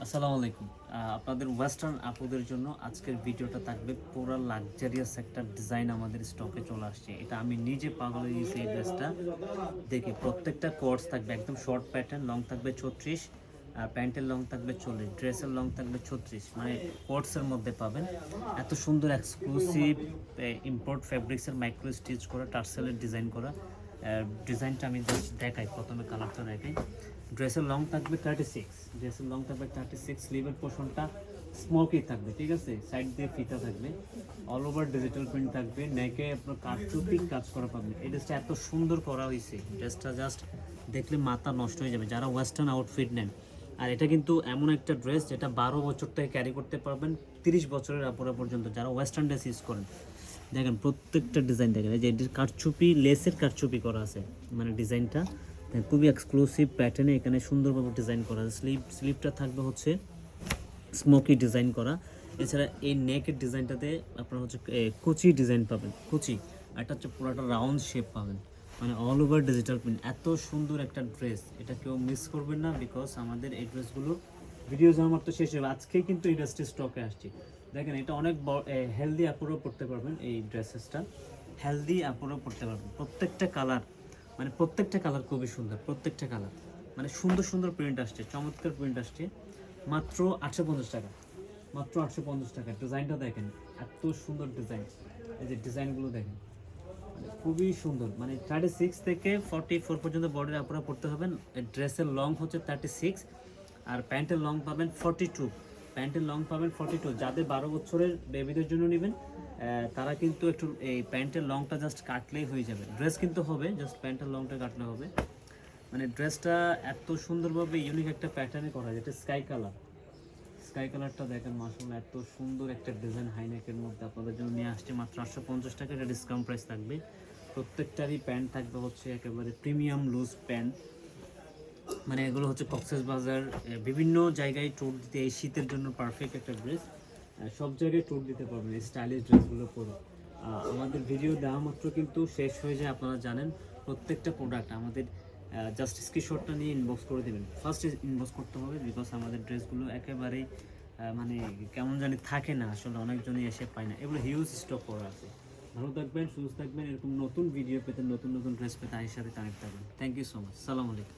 আসসালামু আলাইকুম। আপনাদের ওয়েস্টার্ন আপুদের জন্য আজকের ভিডিওটা থাকবে পুরা লাক্সারিয়াস একটা ডিজাইন আমাদের স্টকে চলে আসছে। এটা আমি নিজে পাগল হয়ে গেছি এই ড্রেসটা দেখে। প্রত্যেকটা কোর্স থাকবে একদম শর্ট প্যাটার্ন, লং থাকবে 36, প্যান্টের লং থাকবে 40, ড্রেসের লং থাকবে 36, মানে কোর্সের মধ্যে পাবেন। এত সুন্দর এক্সক্লুসিভ ইম্পোর্ট ফ্যাব্রিক্সের মাইক্রো স্টিচ করা টার্সেলের ডিজাইন করা ডিজাইনটা আমি জাস্ট দেখাই। প্রথমে কালারটা দেখাই। ড্রেসের লং থাকবে 36, ড্রেসের লং থাকবে 36, স্লিভের পোর্শনটা স্মোকি থাকবে, ঠিক আছে, সাইড দিয়ে ফিতা থাকবে, অল ওভার ডিজিটাল প্রিন্ট থাকবে, নেকে আপনার কারচুপি কাজ করা পাবেন। এই ড্রেসটা এত সুন্দর করা হয়েছে, ড্রেসটা জাস্ট দেখলে মাথা নষ্ট হয়ে যাবে যারা ওয়েস্টার্ন আউটফিট নেন। আর এটা কিন্তু এমন একটা ড্রেস যেটা 12 বছর থেকে ক্যারি করতে পারবেন, 30 বছরের আপুরা পর্যন্ত যারা ওয়েস্টার্ন ড্রেস ইউজ করেন। দেখেন প্রত্যেকটা ডিজাইন দেখেন, এই যে কারচুপি লেসের কারচুপি করা আছে, মানে ডিজাইনটা খুবই এক্সক্লুসিভ প্যাটার্নে এখানে সুন্দরভাবে ডিজাইন করা আছে। স্লিভটা থাকবে হচ্ছে স্মোকি ডিজাইন করা। এছাড়া এই নেকের ডিজাইনটাতে আপনার হচ্ছে কুচি ডিজাইন পাবেন, কুচি। আর এটা হচ্ছে পুরোটা রাউন্ড শেপ পাবেন, মানে অল ওভার ডিজিটাল প্রিন্ট। এত সুন্দর একটা ড্রেস, এটা কেউ মিস করবেন না, বিকজ আমাদের এই ড্রেসগুলো ভিডিও আমার তো শেষ হবে আজকে, কিন্তু এই ড্রেসটি স্টকে আসছে। দেখেন এটা অনেক হেলদি আপুরও পড়তে পারবেন, এই ড্রেসেসটা হেলদি আপুরও পড়তে পারবেন। প্রত্যেকটা কালার, মানে প্রত্যেকটা কালার খুবই সুন্দর, প্রত্যেকটা কালার মানে সুন্দর সুন্দর প্রিন্ট আসছে, চমৎকার প্রিন্ট আসছে। মাত্র 850 টাকা, মাত্র 850 টাকা। ডিজাইনটা দেখেন, এত সুন্দর ডিজাইন। এই যে ডিজাইনগুলো দেখেন, মানে খুবই সুন্দর। মানে 36 থেকে 44 পর্যন্ত বডির আপনারা পড়তে হবেন। ড্রেসের লং হচ্ছে 36, আর প্যান্টের লং পাবেন 42, প্যান্টের লং পাবেন 42। যাদের 12 বছরের বেবিদের জন্য নেবেন তারা কিন্তু একটু এই প্যান্টের লংটা জাস্ট কাটলেই হয়ে যাবে। ড্রেস কিন্তু হবে, জাস্ট প্যান্টের লংটা কাটলে হবে। মানে ড্রেসটা এত সুন্দরভাবে ইউনিক একটা প্যাটার্নে করা, যেটা স্কাই কালার। স্কাই কালারটা দেখেন, মাশাআল্লাহ এত সুন্দর একটা ডিজাইন হাইনেকের মধ্যে আপনাদের জন্য নিয়ে আসছে। মাত্র 850 টাকা, এটা ডিসকাউন্ট প্রাইস থাকবে। প্রত্যেকটারই প্যান্ট থাকবে হচ্ছে একেবারে প্রিমিয়াম লুজ প্যান্ট। মানে এগুলো হচ্ছে কক্সেস বাজার বিভিন্ন জায়গায় ট্যুর দিতে এই শীতের জন্য পারফেক্ট একটা ড্রেস। সব জায়গায় ট্যুর দিতে পারবেন এই স্টাইলিশ ড্রেসগুলো পরে। আমাদের ভিডিও দেওয়া মাত্র কিন্তু শেষ হয়ে যায়, আপনারা জানেন। প্রত্যেকটা প্রোডাক্ট আমাদের জাস্ট স্ক্রিনশটটা নিয়ে ইনবক্স করে দেবেন। ফার্স্ট ইনবক্স করতে হবে, বিকজ আমাদের ড্রেসগুলো একেবারেই মানে কেমন জানি থাকে না, আসলে অনেকজনই এসে পায় না। এগুলো হিউজ স্টক করা আছে। ভালো থাকবেন, সুস্থ থাকবেন। এরকম নতুন ভিডিও পেতে, নতুন নতুন ড্রেস পেতে আয়ের সাথে কানেক্ট থাকবেন। Thank you so much. সালাম আলাইকুম।